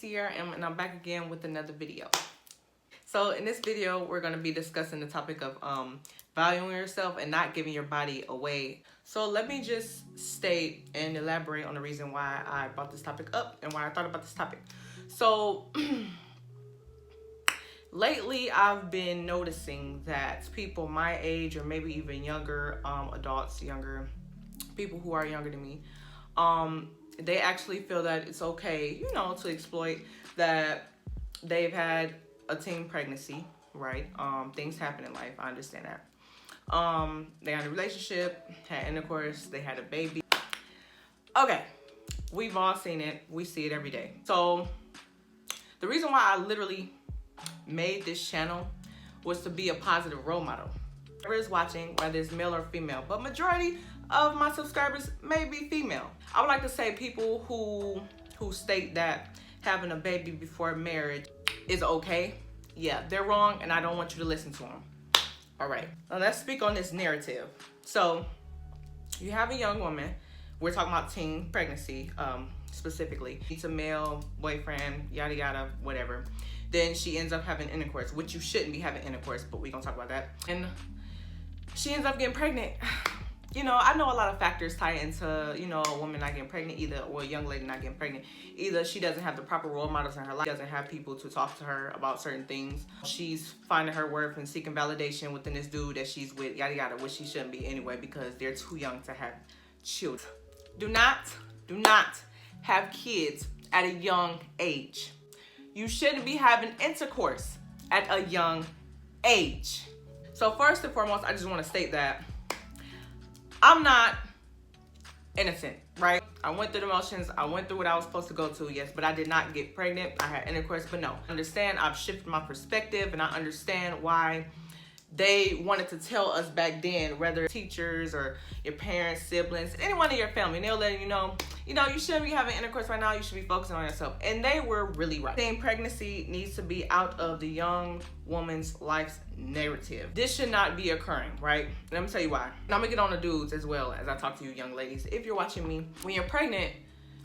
Sierra, and I'm back again with another video. So in this video, we're going to be discussing the topic of valuing yourself and not giving your body away. So let me just state and elaborate on the reason why I brought this topic up and why I thought about this topic. So lately, I've been noticing that people my age or maybe even younger adults, younger people who are younger than me, they actually feel that it's okay, you know, to exploit that they've had a teen pregnancy, right? Things happen in life. I understand that. They had a relationship, had intercourse, they had a baby. Okay, we've all seen it. We see it every day. So the reason why I literally made this channel was to be a positive role model. Whoever is watching, whether it's male or female, but majority of my subscribers may be female. I would like to say people who state that having a baby before marriage is okay. Yeah, they're wrong, and I don't want you to listen to them. All right, now let's speak on this narrative. So you have a young woman. We're talking about teen pregnancy, specifically. It's a male boyfriend, yada yada, whatever. Then she ends up having intercourse, which you shouldn't be having intercourse, but we're gonna talk about that. And she ends up getting pregnant. You know, I know a lot of factors tie into, you know, a woman not getting pregnant either, or a young lady not getting pregnant. Either she doesn't have the proper role models in her life, doesn't have people to talk to her about certain things. She's finding her worth and seeking validation within this dude that she's with, yada yada, which she shouldn't be anyway because they're too young to have children. Do not have kids at a young age. You shouldn't be having intercourse at a young age. So first and foremost, I just want to state that I'm not innocent, right? I went through the motions. I went through what I was supposed to go to, yes, but I did not get pregnant. I had intercourse, but no. I understand, I've shifted my perspective, and I understand why they wanted to tell us back then, whether teachers or your parents, siblings, anyone in your family, and they'll let you know, you shouldn't be having intercourse right now. You should be focusing on yourself. And they were really right. Teen pregnancy needs to be out of the young woman's life's narrative. This should not be occurring, right? Let me tell you why. And I'm gonna get on the dudes as well as I talk to you young ladies. If you're watching me, when you're pregnant,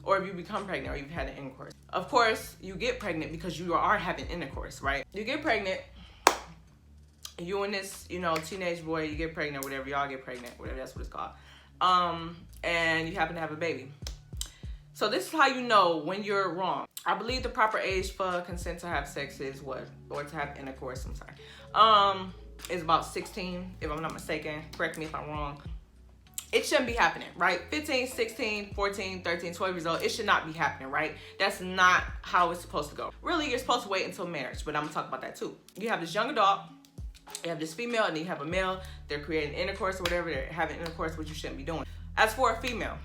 or if you become pregnant or you've had an intercourse, of course, you get pregnant because you are having intercourse, right? You get pregnant, you and this, teenage boy, you get pregnant, whatever, y'all get pregnant, whatever, that's what it's called. And you happen to have a baby. So this is how you know when you're wrong. I believe the proper age for consent to have sex is what? Or to have intercourse, I'm sorry. Is about 16, if I'm not mistaken. Correct me if I'm wrong. It shouldn't be happening, right? 15, 16, 14, 13, 12 years old, it should not be happening, right? That's not how it's supposed to go. Really, you're supposed to wait until marriage, but I'm gonna talk about that too. You have this young adult, you have this female, and then you have a male. They're creating intercourse or whatever. They're having intercourse, which you shouldn't be doing. As for a female,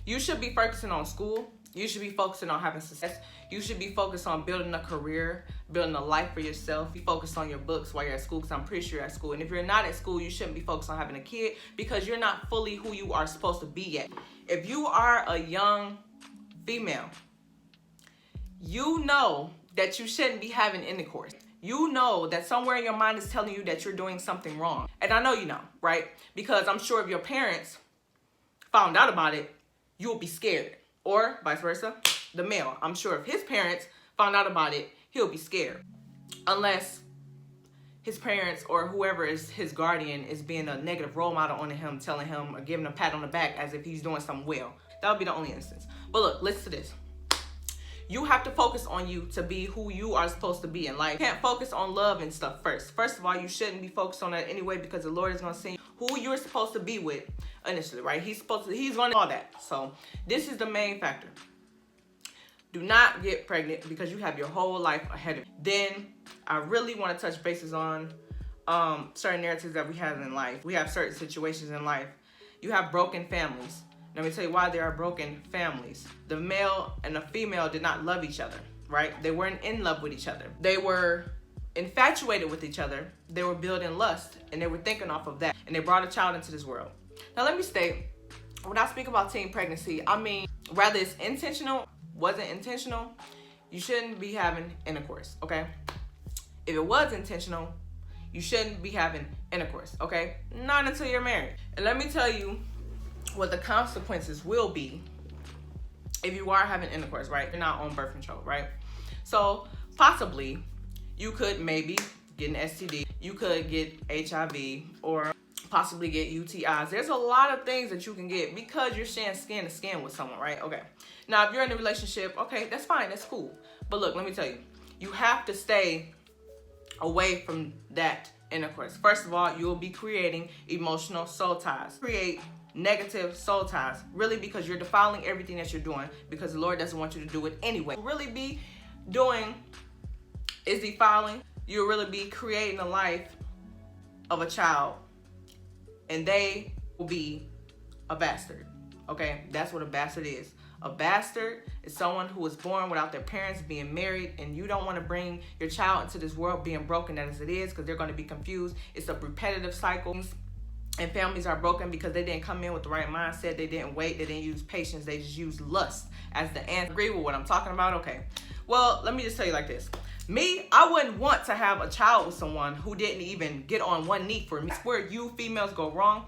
you should be focusing on school. You should be focusing on having success. You should be focused on building a career, building a life for yourself. Be focused on your books while you're at school, because I'm pretty sure you're at school. And if you're not at school, you shouldn't be focused on having a kid because you're not fully who you are supposed to be yet. If you are a young female, you know that you shouldn't be having intercourse. You know that somewhere in your mind is telling you that you're doing something wrong. And I know you know, right? Because I'm sure if your parents found out about it, you would be scared. Or vice versa, the male. I'm sure if his parents found out about it, he'll be scared. Unless his parents or whoever is his guardian is being a negative role model on him, telling him or giving him a pat on the back as if he's doing something well. That would be the only instance. But look, listen to this. You have to focus on you to be who you are supposed to be in life. You can't focus on love and stuff first. First of all, you shouldn't be focused on that anyway because the Lord is going to see who you're supposed to be with initially, right? He's going to all that. So this is the main factor. Do not get pregnant because you have your whole life ahead of you. Then I really want to touch bases on certain narratives that we have in life. We have certain situations in life. You have broken families. Let me tell you why there are broken families. The male and the female did not love each other, right? They weren't in love with each other. They were infatuated with each other. They were building lust, and they were thinking off of that. And they brought a child into this world. Now, let me state, when I speak about teen pregnancy, I mean, whether it's intentional, wasn't intentional, you shouldn't be having intercourse, okay? If it was intentional, you shouldn't be having intercourse, okay? Not until you're married. And let me tell you what the consequences will be if you are having intercourse, right, you're not on birth control, right? So possibly you could maybe get an STD, you could get HIV, or possibly get UTIs. There's a lot of things that you can get because you're sharing skin to skin with someone, right? Okay. Now, if you're in a relationship, okay, that's fine, that's cool. But look, let me tell you, you have to stay away from that intercourse. First of all, you will be creating emotional soul ties. Create negative soul ties, really, because you're defiling everything that you're doing, because the Lord doesn't want you to do it anyway. Really be doing is defiling. You'll really be creating a life of a child, and they will be a bastard. Okay, that's what a bastard is. A bastard is someone who was born without their parents being married, and you don't want to bring your child into this world being broken as it is, because they're going to be confused. It's a repetitive cycle, and families are broken because they didn't come in with the right mindset. They didn't wait. They didn't use patience. They just used lust as the answer. Agree with what I'm talking about? Okay. Well, let me just tell you like this. Me, I wouldn't want to have a child with someone who didn't even get on one knee for me. That's where you females go wrong.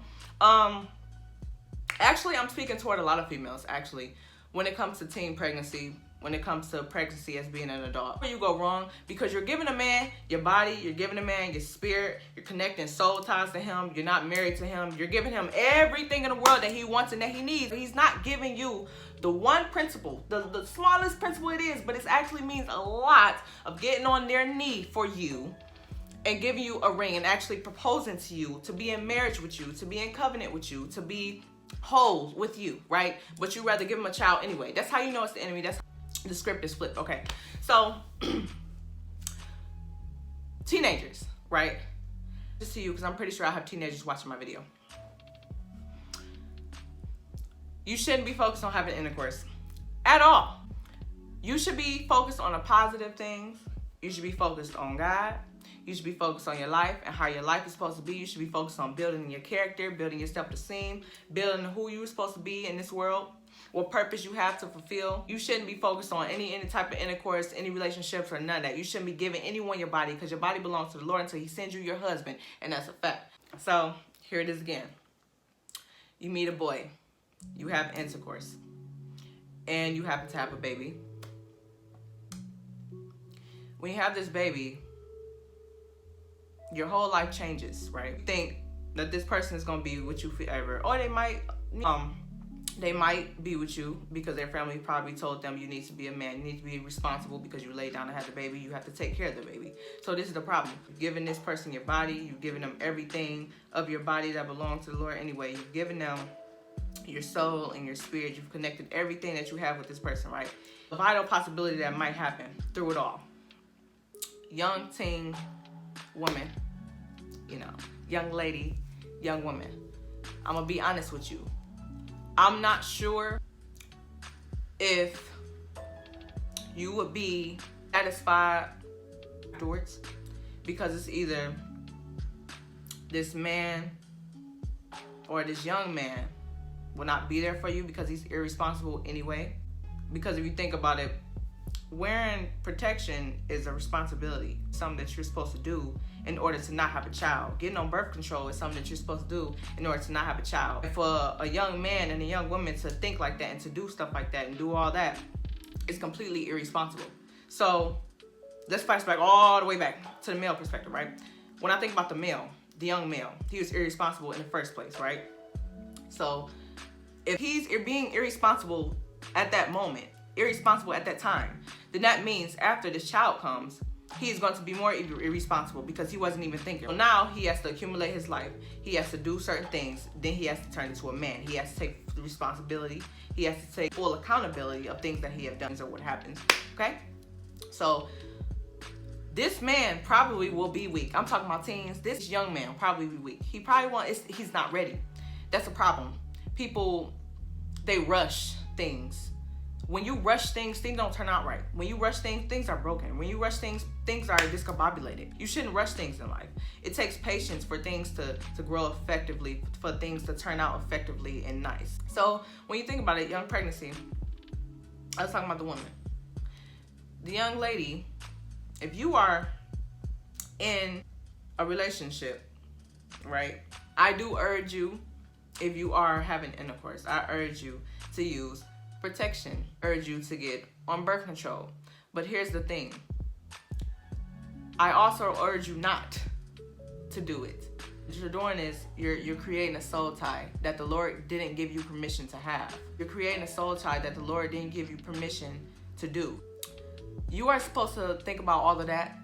Actually, I'm speaking toward a lot of females, actually, when it comes to teen pregnancy, when it comes to pregnancy as being an adult. Where you go wrong, because you're giving a man your body, you're giving a man your spirit, you're connecting soul ties to him, you're not married to him, you're giving him everything in the world that he wants and that he needs. He's not giving you the one principle, the smallest principle it is, but it actually means a lot of getting on their knee for you and giving you a ring and actually proposing to you, to be in marriage with you, to be in covenant with you, to be whole with you, right? But you rather give him a child anyway. That's how you know it's the enemy. That's how the script is flipped. Okay, so teenagers, right? Just to you, because I'm pretty sure I have teenagers watching my video. You shouldn't be focused on having intercourse at all. You should be focused on the positive things. You should be focused on God. You should be focused on your life and how your life is supposed to be. You should be focused on building your character, building your self-esteem, building who you're supposed to be in this world, what purpose you have to fulfill. You shouldn't be focused on any type of intercourse, any relationships, or none of that. You shouldn't be giving anyone your body, because your body belongs to the Lord until he sends you your husband, and that's a fact. So here it is again. You meet a boy, you have intercourse, and you happen to have a baby. When you have this baby, your whole life changes, right? You think that this person is gonna be with you forever, or they might be with you because their family probably told them you need to be a man, you need to be responsible because you laid down and had the baby, you have to take care of the baby. So this is the problem. You've given this person your body, you've given them everything of your body that belongs to the Lord anyway. You've given them your soul and your spirit. You've connected everything that you have with this person, right? The vital possibility that might happen through it all. Young teen woman, young lady, young woman. I'm gonna be honest with you. I'm not sure if you would be satisfied afterwards, because it's either this man or this young man will not be there for you because he's irresponsible anyway. Because if you think about it, wearing protection is a responsibility, something that you're supposed to do in order to not have a child. Getting on birth control is something that you're supposed to do in order to not have a child. And for a young man and a young woman to think like that and to do stuff like that and do all that is completely irresponsible. So let's flashback all the way back to the male perspective, right? When I think about the male, the young male, he was irresponsible in the first place, right? So if he's being irresponsible at that moment, irresponsible at that time, then that means after this child comes, he's going to be more irresponsible because he wasn't even thinking. So now he has to accumulate his life. He has to do certain things. Then he has to turn into a man. He has to take responsibility. He has to take full accountability of things that he has done or what happens. Okay? So this man probably will be weak. I'm talking about teens. This young man will probably be weak. He probably he's not ready. That's a problem. People, they rush things. When you rush things don't turn out right. When you rush things are broken. When you rush things are discombobulated. You shouldn't rush things in life. It takes patience for things to grow effectively, for things to turn out effectively and nice. So when you think about it, young pregnancy, I was talking about the woman. The young lady, if you are in a relationship, right, I do urge you, if you are having intercourse, I urge you to use protection urge you to get on birth control. But here's the thing. I also urge you not to do it. What you're doing is you're creating a soul tie that the Lord didn't give you permission to have. You're creating a soul tie that the Lord didn't give you permission to do. You are supposed to think about all of that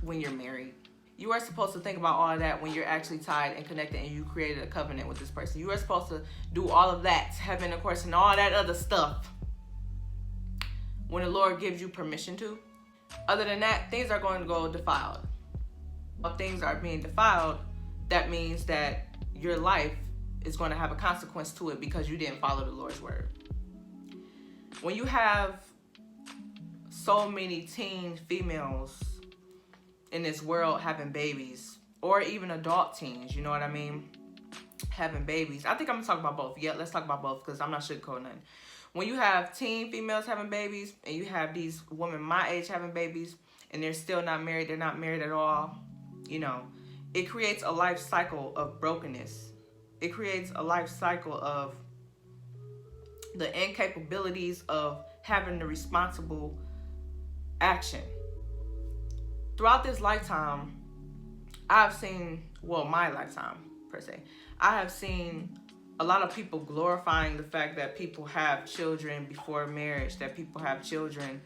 when you're married. You are supposed to think about all of that when you're actually tied and connected and you created a covenant with this person. You are supposed to do all of that, having of course, and all that other stuff when the Lord gives you permission to. Other than that, things are going to go defiled. If things are being defiled, that means that your life is going to have a consequence to it because you didn't follow the Lord's word. When you have so many teen females in this world having babies, or even adult teens, you know what I mean, having babies. I think I'm gonna talk about both. Yeah, let's talk about both because I'm not sugarcoating nothing. When you have teen females having babies and you have these women my age having babies and they're still not married, they're not married at all, you know, it creates a life cycle of brokenness. It creates a life cycle of the incapabilities of having the responsible action. Throughout this lifetime, I've seen, well, my lifetime per se, I have seen a lot of people glorifying the fact that people have children before marriage, that people have children,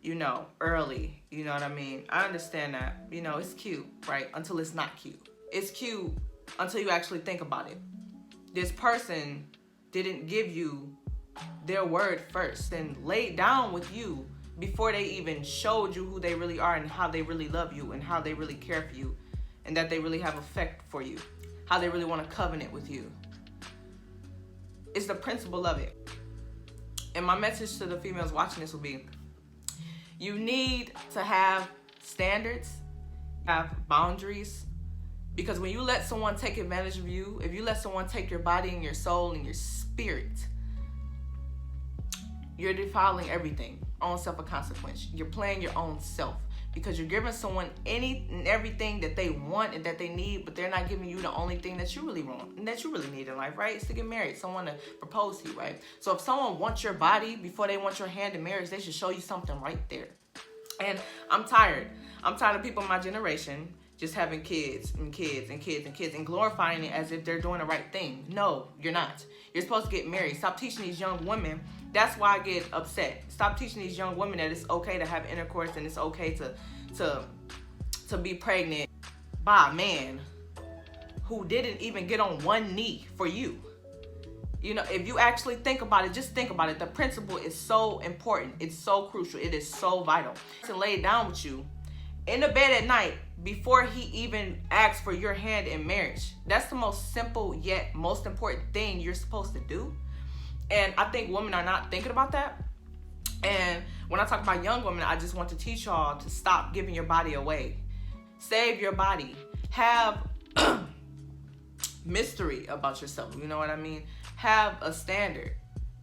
you know, early. You know what I mean? I understand that. You know, it's cute, right? Until it's not cute. It's cute until you actually think about it. This person didn't give you their word first and laid down with you before they even showed you who they really are and how they really love you and how they really care for you and that they really have effect for you, how they really want to covenant with you. It's the principle of it. And my message to the females watching this will be, you need to have standards, have boundaries, because when you let someone take advantage of you, if you let someone take your body and your soul and your spirit, you're defiling everything. Own self a consequence. You're playing your own self because you're giving someone any and everything that they want and that they need, but they're not giving you the only thing that you really want and that you really need in life, right? It's to get married, someone to propose to you, right? So if someone wants your body before they want your hand in marriage, they should show you something right there. And I'm tired. I'm tired of people in my generation just having kids and kids and kids and kids and glorifying it as if they're doing the right thing. No, you're not. You're supposed to get married. Stop teaching these young women. That's why I get upset. Stop teaching these young women that it's okay to have intercourse and it's okay to be pregnant by a man who didn't even get on one knee for you. You know, if you actually think about it, just think about it. The principle is so important. It's so crucial. It is so vital. To lay down with you in the bed at night before he even asks for your hand in marriage. That's the most simple yet most important thing you're supposed to do. And I think women are not thinking about that. And when I talk about young women, I just want to teach y'all to stop giving your body away. Save your body. Have mystery about yourself. You know what I mean? Have a standard.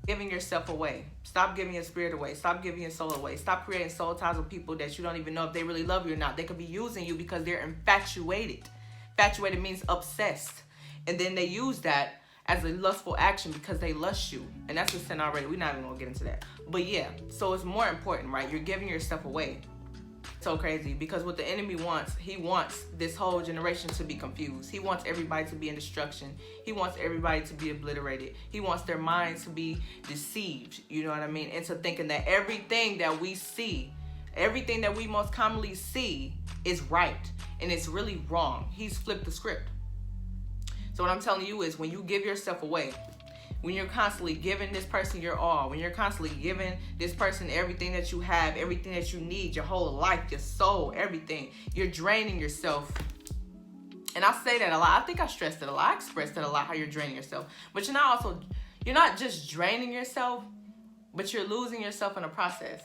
Giving yourself away. Stop giving your spirit away. Stop giving your soul away. Stop creating soul ties with people that you don't even know if they really love you or not. They could be using you because they're infatuated. Infatuated means obsessed. And then they use that as a lustful action because they lust you. And that's a sin already. We're not even going to get into that. But yeah, so it's more important, right? You're giving yourself away. So crazy because what the enemy wants, he wants this whole generation to be confused. He wants everybody to be in destruction. He wants everybody to be obliterated. He wants their minds to be deceived, you know what I mean? Into thinking that everything that we see, everything that we most commonly see is right and it's really wrong. He's flipped the script. So what I'm telling you is when you give yourself away, when you're constantly giving this person your all, when you're constantly giving this person everything that you have, everything that you need, your whole life, your soul, everything, you're draining yourself. And I say that a lot. I think I stressed it a lot. I expressed it a lot, how you're draining yourself. But you're not just draining yourself, but you're losing yourself in the process.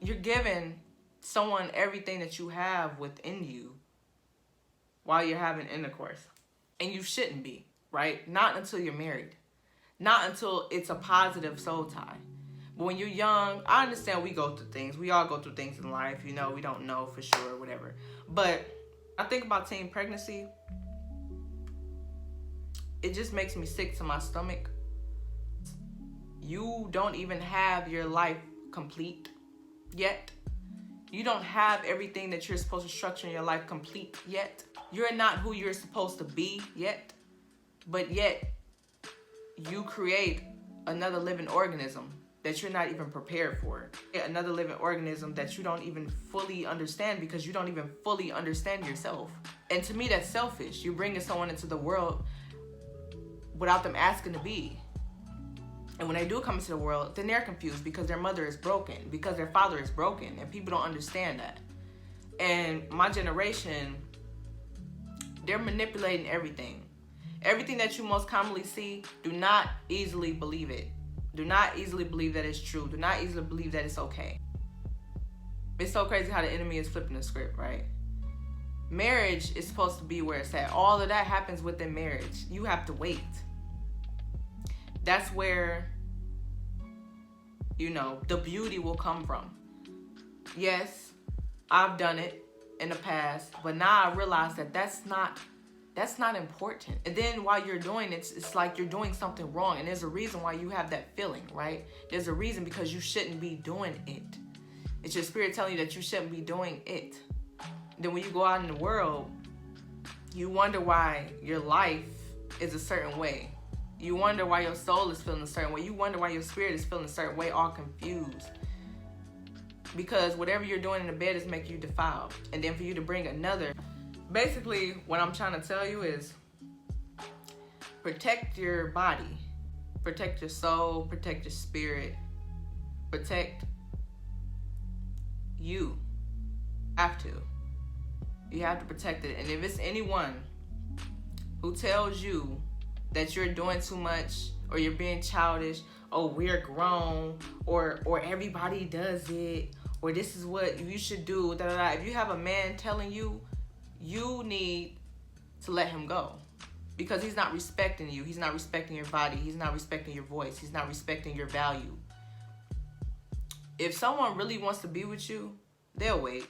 You're giving someone everything that you have within you while you're having intercourse. And you shouldn't be. Right? Not until you're married. Not until it's a positive soul tie. But when you're young, I understand we go through things. We all go through things in life. You know, we don't know for sure, whatever. But I think about teen pregnancy. It just makes me sick to my stomach. You don't even have your life complete yet. You don't have everything that you're supposed to structure in your life complete yet. You're not who you're supposed to be yet. But yet, you create another living organism that you're not even prepared for. Another living organism that you don't even fully understand because you don't even fully understand yourself. And to me, that's selfish. You're bringing someone into the world without them asking to be. And when they do come into the world, then they're confused because their mother is broken, because their father is broken, and people don't understand that. And my generation, they're manipulating everything. Everything that you most commonly see, do not easily believe it. Do not easily believe that it's true. Do not easily believe that it's okay. It's so crazy how the enemy is flipping the script, right? Marriage is supposed to be where it's at. All of that happens within marriage. You have to wait. That's where, the beauty will come from. Yes, I've done it in the past, but now I realize that that's not important. And then while you're doing it, it's like you're doing something wrong. And there's a reason why you have that feeling, right? There's a reason because you shouldn't be doing it. It's your spirit telling you that you shouldn't be doing it. Then when you go out in the world, you wonder why your life is a certain way. You wonder why your soul is feeling a certain way. You wonder why your spirit is feeling a certain way, all confused. Because whatever you're doing in the bed is making you defiled. And then for you to bring another. Basically, what I'm trying to tell you is protect your body. Protect your soul. Protect your spirit. Protect you. You have to protect it. And if it's anyone who tells you that you're doing too much or you're being childish, oh, we're grown, or everybody does it, or this is what you should do, if you have a man telling you, you need to let him go, because he's not respecting you. He's not respecting your body. He's not respecting your voice. He's not respecting your value. If someone really wants to be with you, they'll wait.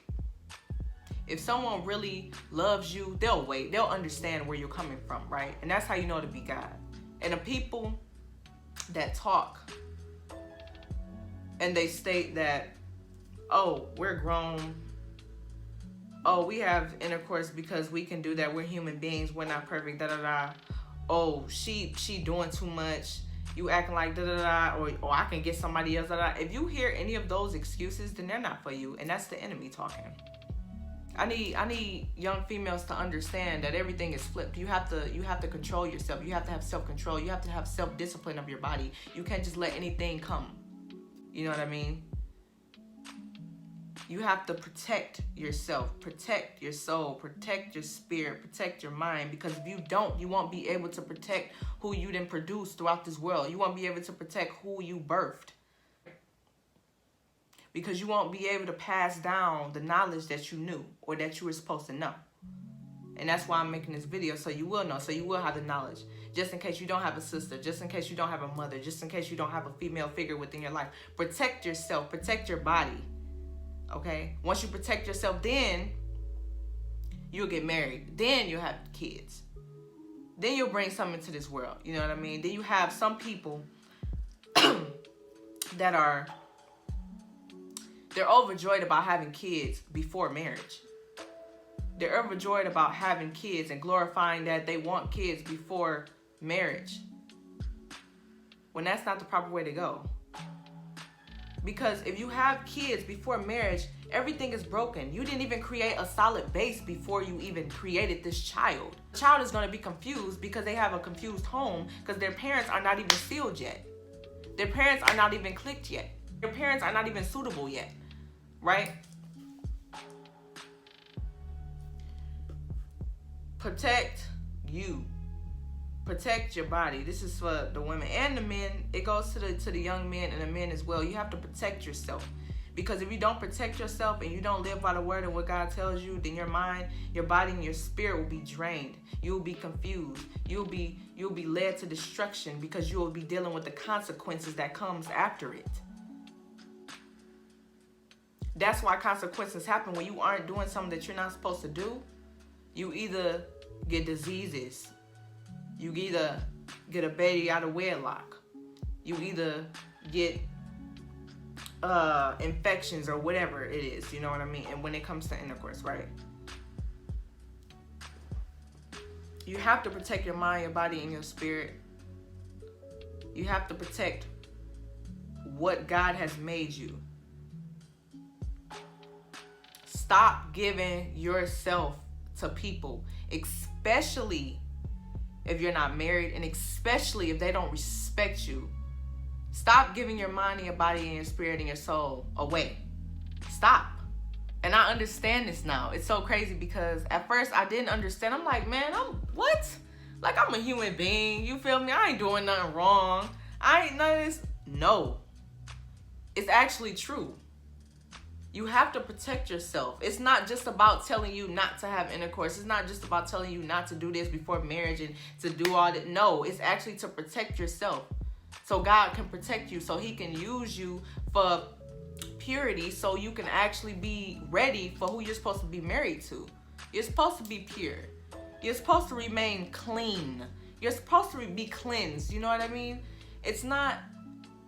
If someone really loves you, they'll wait. They'll understand where you're coming from, right? And that's how you know to be God. And the people that talk and they state that, oh, we're grown. Oh, we have intercourse because we can do that. We're human beings. We're not perfect. Oh, she doing too much. You acting like or I can get somebody else. If you hear any of those excuses, then they're not for you, and that's the enemy talking. I need young females to understand that everything is flipped. You have to control yourself. You have to have self-control. You have to have self-discipline of your body. You can't just let anything come. You know what I mean? You have to protect yourself, protect your soul, protect your spirit, protect your mind, because if you don't, you won't be able to protect who you then produce throughout this world. You won't be able to protect who you birthed, because you won't be able to pass down the knowledge that you knew or that you were supposed to know. And that's why I'm making this video, so you will know, so you will have the knowledge, just in case you don't have a sister, just in case you don't have a mother, just in case you don't have a female figure within your life. Protect yourself, protect your body. Okay, once you protect yourself, then you'll get married. Then you'll have kids. Then you'll bring something into this world. You know what I mean? Then you have some people that they're overjoyed about having kids before marriage. They're overjoyed about having kids and glorifying that they want kids before marriage, when that's not the proper way to go. Because if you have kids before marriage, everything is broken. You didn't even create a solid base before you even created this child. The child is going to be confused because they have a confused home, because their parents are not even sealed yet. Their parents are not even clicked yet. Their parents are not even suitable yet, right? Protect you. Protect your body. This is for the women and the men. It goes to the young men and the men as well. You have to protect yourself, because if you don't protect yourself and you don't live by the word and what God tells you, then your mind, your body, and your spirit will be drained. You will be confused. You'll be led to destruction, because you will be dealing with the consequences that comes after it. That's why consequences happen when you aren't doing something that you're not supposed to do. You either get diseases. You either get a baby out of wedlock. you either get infections or whatever it is, you know what I mean? And when it comes to intercourse, right? You have to protect your mind, your body, and your spirit. You have to protect what God has made you. Stop giving yourself to people, especially if you're not married, and especially if they don't respect you. Stop giving your mind and your body and your spirit and your soul away. Stop. And I understand this now. It's so crazy because at first I didn't understand. I'm like, man, what? Like, I'm a human being. You feel me? I ain't doing nothing wrong. I ain't none of this. No. It's actually true. You have to protect yourself. It's not just about telling you not to have intercourse. It's not just about telling you not to do this before marriage and to do all that. No, it's actually to protect yourself. So God can protect you, so he can use you for purity, so you can actually be ready for who you're supposed to be married to. You're supposed to be pure. You're supposed to remain clean. You're supposed to be cleansed. You know what I mean? It's not,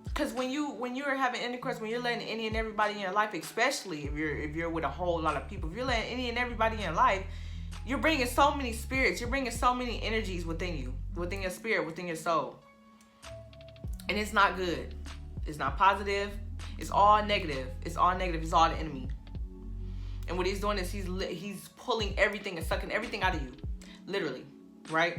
because when you're having intercourse, when you're letting any and everybody in your life, especially if you're with a whole lot of people, if you're letting any and everybody in your life, you're bringing so many spirits. You're bringing so many energies within you, within your spirit, within your soul. And it's not good. It's not positive. It's all negative. It's all negative. It's all the enemy. And what he's doing is he's pulling everything and sucking everything out of you. Literally. Right?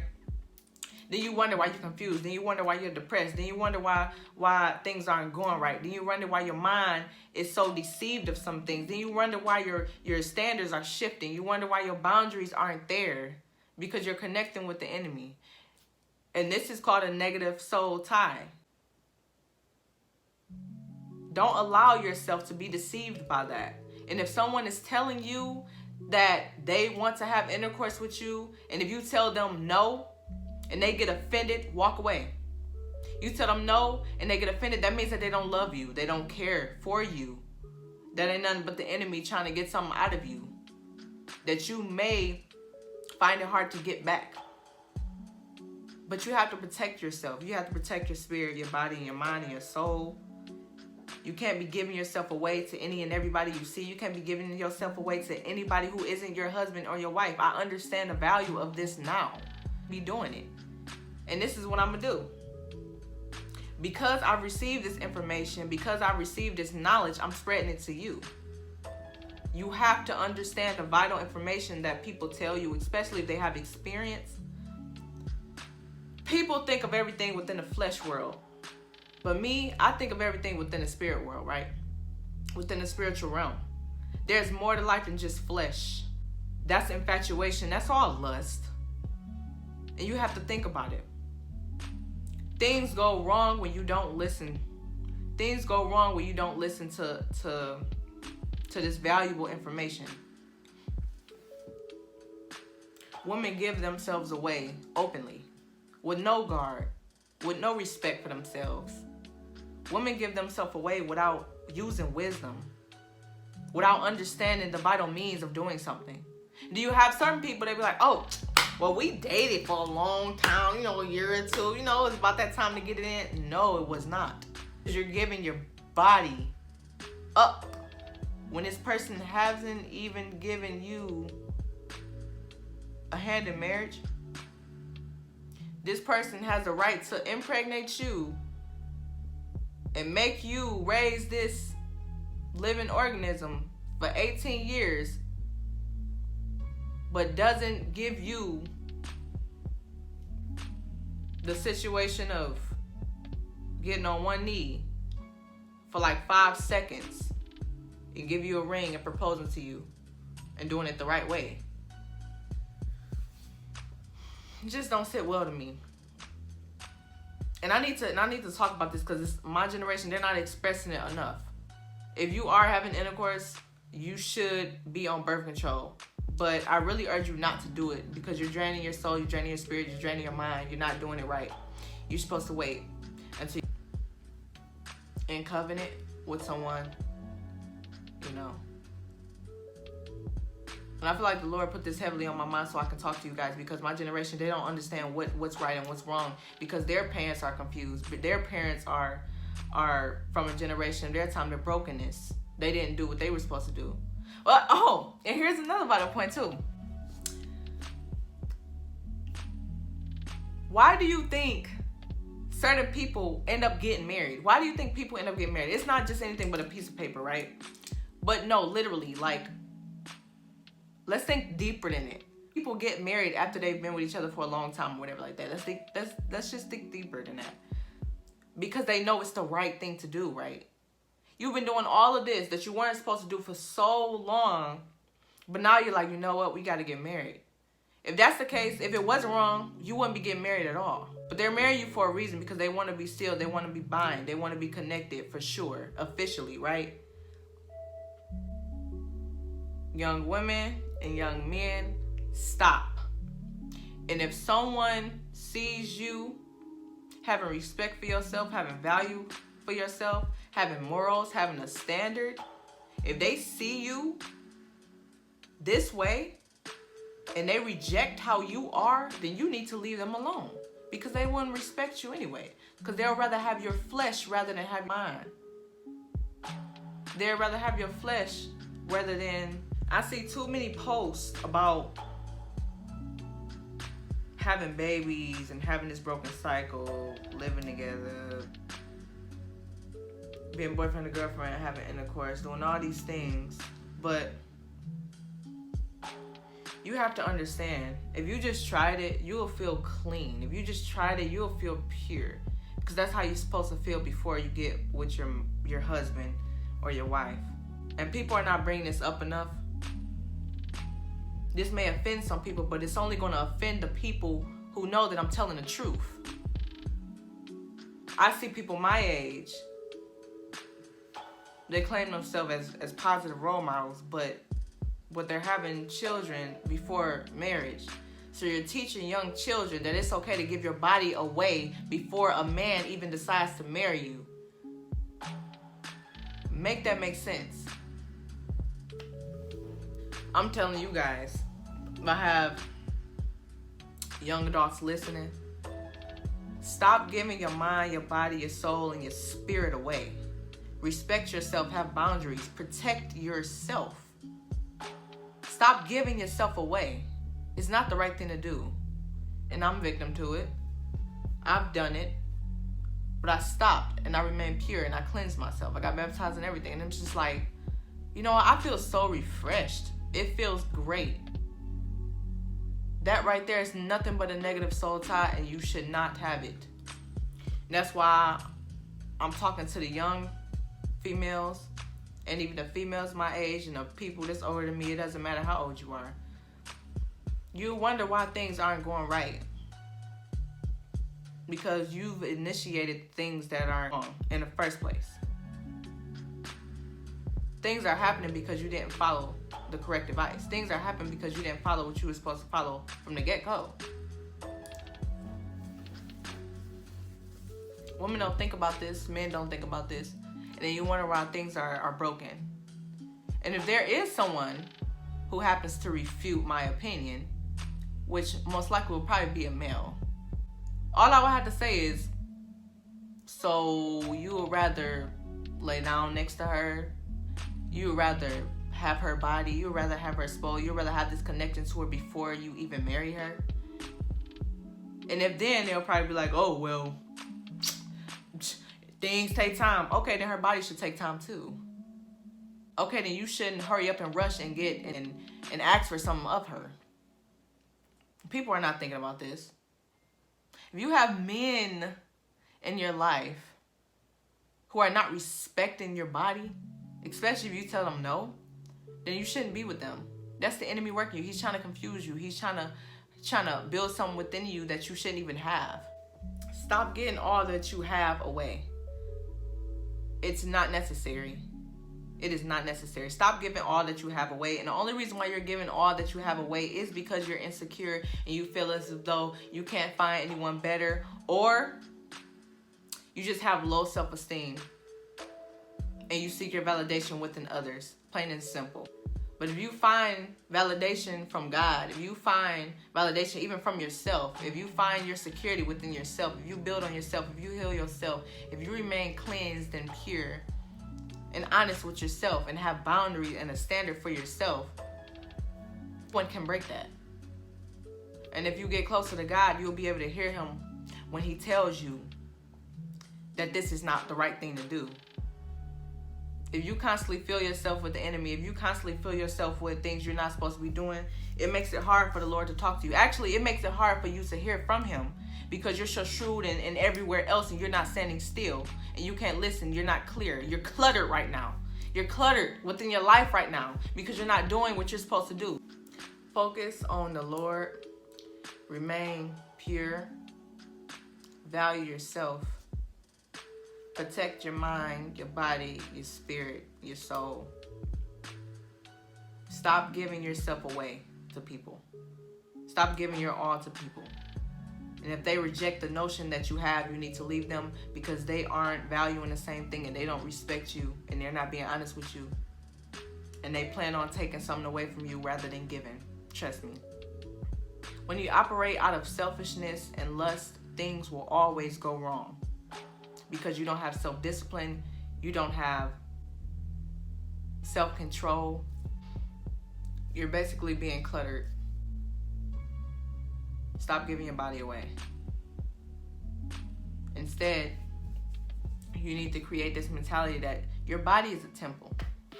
Then you wonder why you're confused. Then you wonder why you're depressed. Then you wonder why things aren't going right. Then you wonder why your mind is so deceived of some things. Then you wonder why your standards are shifting. You wonder why your boundaries aren't there. Because you're connecting with the enemy. And this is called a negative soul tie. Don't allow yourself to be deceived by that. And if someone is telling you that they want to have intercourse with you, and if you tell them no, and they get offended, walk away. You tell them no, and they get offended, that means that they don't love you. They don't care for you. That ain't nothing but the enemy trying to get something out of you that you may find it hard to get back. But you have to protect yourself. You have to protect your spirit, your body, your mind, and your soul. You can't be giving yourself away to any and everybody you see. You can't be giving yourself away to anybody who isn't your husband or your wife. I understand the value of this now. Be doing it. And this is what I'm going to do. Because I've received this information, because I've received this knowledge, I'm spreading it to you. You have to understand the vital information that people tell you, especially if they have experience. People think of everything within the flesh world. But me, I think of everything within the spirit world, right? Within the spiritual realm. There's more to life than just flesh. That's infatuation. That's all lust. And you have to think about it. Things go wrong when you don't listen. Things go wrong when you don't listen to this valuable information. Women give themselves away openly, with no guard, with no respect for themselves. Women give themselves away without using wisdom, without understanding the vital means of doing something. Do you have certain people, they be like, oh, well, we dated for a long time, a year or two. It's about that time to get it in. No, it was not. You're giving your body up when this person hasn't even given you a hand in marriage. This person has the right to impregnate you and make you raise this living organism for 18 years, but doesn't give you the situation of getting on one knee for like 5 seconds and give you a ring and proposing to you and doing it the right way. It just don't sit well to me. And I need to talk about this because it's my generation, they're not expressing it enough. If you are having intercourse, you should be on birth control. But I really urge you not to do it because you're draining your soul, you're draining your spirit, you're draining your mind. You're not doing it right. You're supposed to wait until you're in covenant with someone, And I feel like the Lord put this heavily on my mind so I can talk to you guys, because my generation, they don't understand what's right and what's wrong, because their parents are confused. But their parents are from a generation of their time, their brokenness. They didn't do what they were supposed to do. Well, and here's another vital point too. Why do you think certain people end up getting married? Why do you think people end up getting married? It's not just anything but a piece of paper, right? But no, literally, like, let's think deeper than it. People get married after they've been with each other for a long time or whatever like that. Let's just think deeper than that. Because they know it's the right thing to do, right? You've been doing all of this that you weren't supposed to do for so long, but now you're like, you know what? We got to get married. If that's the case, if it wasn't wrong, you wouldn't be getting married at all. But they're marrying you for a reason, because they want to be sealed. They want to be bind. They want to be connected for sure, officially, right? Young women and young men, stop. And if someone sees you having respect for yourself, having value for yourself, having morals, having a standard, if they see you this way and they reject how you are, then you need to leave them alone, because they wouldn't respect you anyway, because they'll rather have your flesh rather than have mine. They'd rather have your flesh rather than... I see too many posts about having babies and having this broken cycle, living together, being boyfriend and girlfriend, having intercourse, doing all these things. But you have to understand, if you just tried it, you will feel clean. If you just tried it, you'll feel pure, because that's how you're supposed to feel before you get with your husband or your wife. And people are not bringing this up enough. This may offend some people, but it's only going to offend the people who know that I'm telling the truth. I see people my age, they claim themselves as positive role models, but they're having children before marriage. So you're teaching young children that it's okay to give your body away before a man even decides to marry you. Make that make sense. I'm telling you guys, I have young adults listening. Stop giving your mind, your body, your soul, and your spirit away. Respect yourself, have boundaries, protect yourself. Stop giving yourself away. It's not the right thing to do. And I'm victim to it. I've done it. But I stopped and I remained pure and I cleansed myself. I got baptized and everything. And I'm just like, you know, I feel so refreshed. It feels great. That right there is nothing but a negative soul tie, and you should not have it. And that's why I'm talking to the young females, and even the females my age, and the people that's older than me. It doesn't matter how old you are. You wonder why things aren't going right, because you've initiated things that aren't wrong in the first place. Things are happening because you didn't follow the correct advice. Things are happening because you didn't follow what you were supposed to follow from the get-go. Women don't think about this. Men don't think about this. And then you wonder why things are broken. And if there is someone who happens to refute my opinion, which most likely will probably be a male, all I would have to say is, so you would rather lay down next to her? You would rather have her body? You would rather have her spoil? You would rather have this connection to her before you even marry her? And if then, they'll probably be like, oh, well, things take time. Okay, then her body should take time too. Okay, then you shouldn't hurry up and rush and get and ask for something of her. People are not thinking about this. If you have men in your life who are not respecting your body, especially if you tell them no, then you shouldn't be with them. That's the enemy working you. He's trying to confuse you. He's trying to build something within you that you shouldn't even have. Stop getting all that you have away. It's not necessary. It is not necessary. Stop giving all that you have away. And the only reason why you're giving all that you have away is because you're insecure and you feel as though you can't find anyone better, or you just have low self-esteem and you seek your validation within others. Plain and simple. But if you find validation from God, if you find validation even from yourself, if you find your security within yourself, if you build on yourself, if you heal yourself, if you remain cleansed and pure and honest with yourself and have boundaries and a standard for yourself, no one can break that. And if you get closer to God, you'll be able to hear him when he tells you that this is not the right thing to do. If you constantly fill yourself with the enemy, if you constantly fill yourself with things you're not supposed to be doing, it makes it hard for the Lord to talk to you. Actually, it makes it hard for you to hear from him because you're so shrewd and everywhere else and you're not standing still and you can't listen. You're not clear. You're cluttered right now. You're cluttered within your life right now because you're not doing what you're supposed to do. Focus on the Lord. Remain pure. Value yourself. Protect your mind, your body, your spirit, your soul. Stop giving yourself away to people. Stop giving your all to people. And if they reject the notion that you have, you need to leave them because they aren't valuing the same thing and they don't respect you and they're not being honest with you. And they plan on taking something away from you rather than giving. Trust me. When you operate out of selfishness and lust, things will always go wrong. Because you don't have self-discipline, you don't have self-control. You're basically being cluttered. Stop giving your body away. Instead, you need to create this mentality that your body is a temple,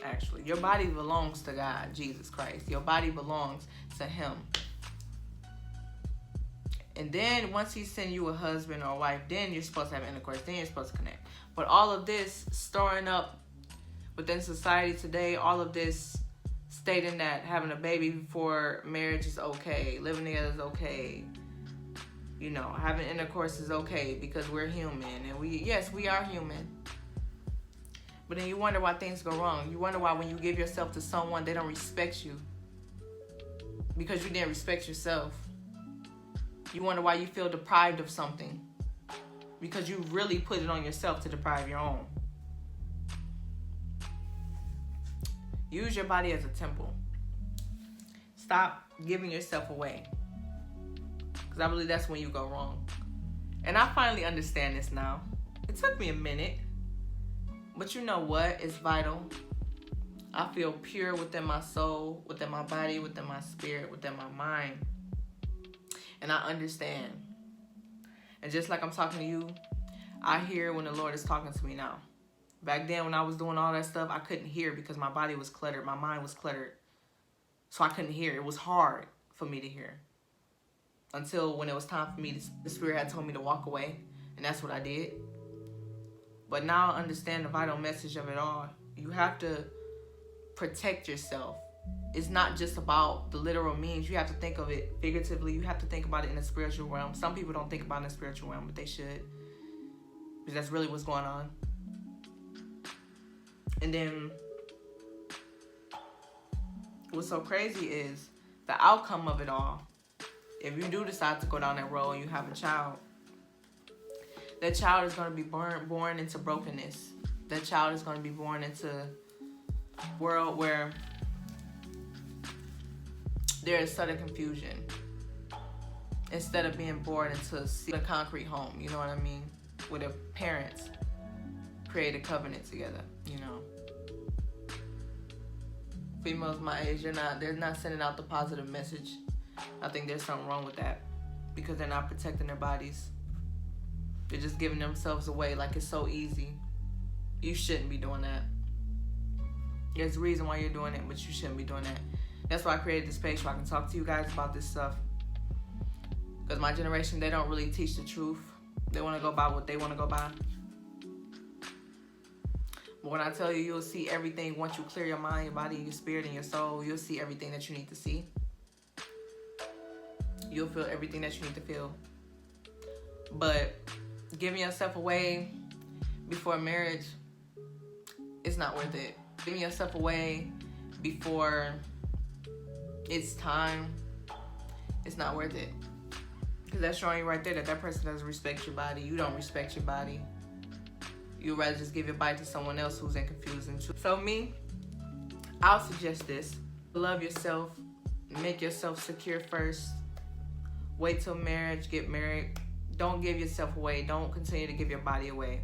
actually. Your body belongs to God, Jesus Christ. Your body belongs to him. And then once he sends you a husband or a wife, then you're supposed to have intercourse. Then you're supposed to connect. But all of this storing up within society today, all of this stating that having a baby before marriage is okay, living together is okay, you know, having intercourse is okay because we're human. And we are human. But then you wonder why things go wrong. You wonder why when you give yourself to someone, they don't respect you because you didn't respect yourself. You wonder why you feel deprived of something because you really put it on yourself to deprive your own. Use your body as a temple. Stop giving yourself away because I believe that's when you go wrong. And I finally understand this now. It took me a minute, but you know what? It's vital. I feel pure within my soul, within my body, within my spirit, within my mind. And I understand. And just like I'm talking to you, I hear when the Lord is talking to me now. Back then when I was doing all that stuff, I couldn't hear because my body was cluttered. My mind was cluttered. So I couldn't hear. It was hard for me to hear. Until when it was time for me, the Spirit had told me to walk away. And that's what I did. But now I understand the vital message of it all. You have to protect yourself. It's not just about the literal means. You have to think of it figuratively. You have to think about it in the spiritual realm. Some people don't think about it in the spiritual realm, but they should. Because that's really what's going on. And then what's so crazy is the outcome of it all. If you do decide to go down that road and you have a child, that child is going to be born into brokenness. That child is going to be born into a world where there is sudden confusion instead of being born into a concrete home, you know what I mean? Where the parents create a covenant together, you know. Females my age, they're not sending out the positive message. I think there's something wrong with that because they're not protecting their bodies. They're just giving themselves away like it's so easy. You shouldn't be doing that. There's a reason why you're doing it, but you shouldn't be doing that. That's why I created this page so I can talk to you guys about this stuff. Because my generation, they don't really teach the truth. They want to go by what they want to go by. But when I tell you, you'll see everything. Once you clear your mind, your body, your spirit, and your soul, you'll see everything that you need to see. You'll feel everything that you need to feel. But giving yourself away before marriage, it's not worth it. Giving yourself away before it's time, it's not worth it. Because that's showing you right there that that person doesn't respect your body. You don't respect your body. You'd rather just give your body to someone else who's in confusion. So me, I'll suggest this. Love yourself. Make yourself secure first. Wait till marriage, get married. Don't give yourself away. Don't continue to give your body away.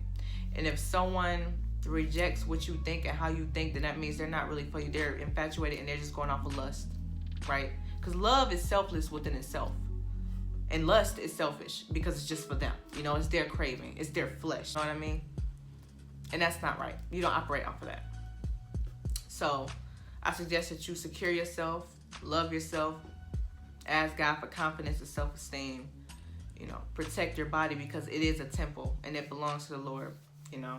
And if someone rejects what you think and how you think, then that means they're not really for you. They're infatuated and they're just going off of lust, right? Because love is selfless within itself. And lust is selfish because it's just for them. You know, it's their craving. It's their flesh. You know what I mean? And that's not right. You don't operate off of that. So I suggest that you secure yourself, love yourself, ask God for confidence and self-esteem. You know, protect your body because it is a temple and it belongs to the Lord, you know.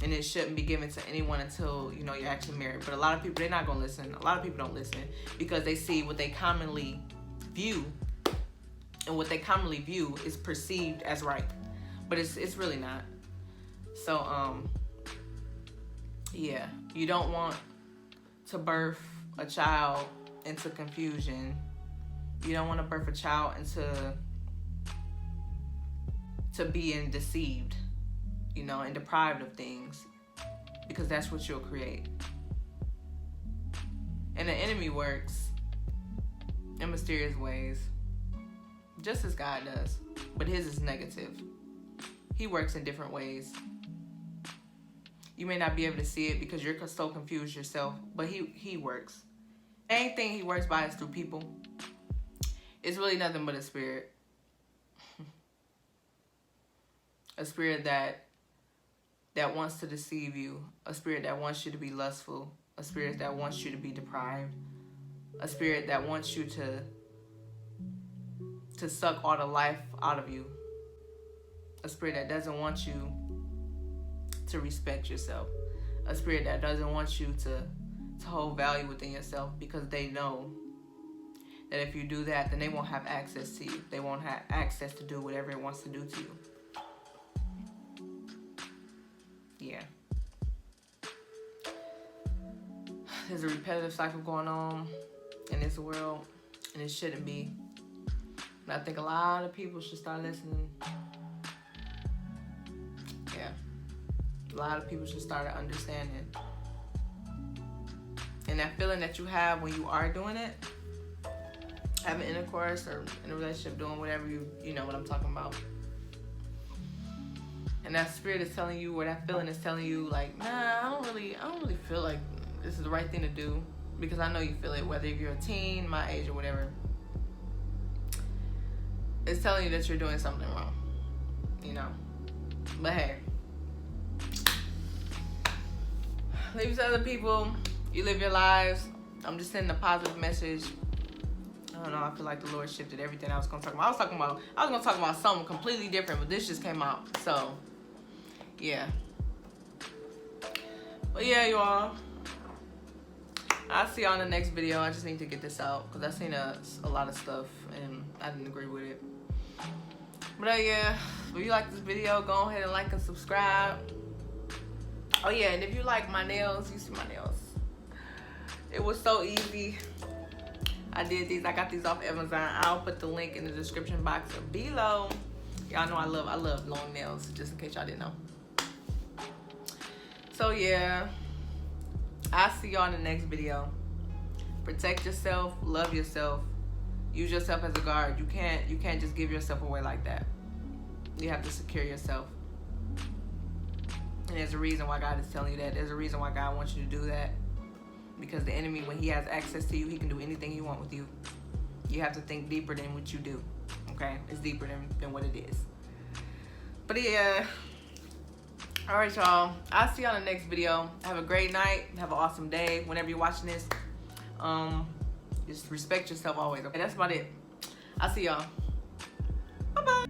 And it shouldn't be given to anyone until, you know, you're actually married. But a lot of people, they're not going to listen. A lot of people don't listen because they see what they commonly view. And what they commonly view is perceived as right. But it's really not. So, yeah. You don't want to birth a child into confusion. You don't want to birth a child into being deceived, you know, and deprived of things, because that's what you'll create. And the enemy works in mysterious ways, just as God does, but his is negative. He works in different ways. You may not be able to see it because you're so confused yourself, but he works. The main thing he works by is through people. It's really nothing but a spirit. A spirit that wants to deceive you. A spirit that wants you to be lustful. A spirit that wants you to be deprived. A spirit that wants you to suck all the life out of you. A spirit that doesn't want you to respect yourself. A spirit that doesn't want you to hold value within yourself, because they know that if you do that, then they won't have access to you. They won't have access to do whatever it wants to do to you. Yeah. There's a repetitive cycle going on in this world, and it shouldn't be. And I think a lot of people should start listening. Yeah. A lot of people should start understanding. And that feeling that you have when you are doing it, having intercourse or in a relationship, doing whatever you know what I'm talking about. And that spirit is telling you, or that feeling is telling you, like, nah, I don't really feel like this is the right thing to do, because I know you feel it, whether if you're a teen, my age, or whatever. It's telling you that you're doing something wrong, you know. But hey, leave it to other people. You live your lives. I'm just sending a positive message. I don't know. I feel like the Lord shifted everything I was gonna talk about. I was gonna talk about something completely different, but this just came out. So, yeah. But yeah, you all. I'll see y'all in the next video. I just need to get this out because I've seen a lot of stuff and I didn't agree with it. But yeah, if you like this video, go ahead and like and subscribe. Oh yeah, and if you like my nails, you see my nails. It was so easy. I did these. I got these off Amazon. I'll put the link in the description box below. Y'all know I love long nails, just in case y'all didn't know. So yeah, I'll see y'all in the next video. Protect yourself, love yourself, use yourself as a guard. You can't just give yourself away like that. You have to secure yourself. And there's a reason why God is telling you that. There's a reason why God wants you to do that. Because the enemy, when he has access to you, he can do anything he wants with you. You have to think deeper than what you do. Okay? It's deeper than what it is. But yeah. Alright, y'all. I'll see y'all in the next video. Have a great night. Have an awesome day. Whenever you're watching this. Just respect yourself always. Okay? That's about it. I'll see y'all. Bye-bye.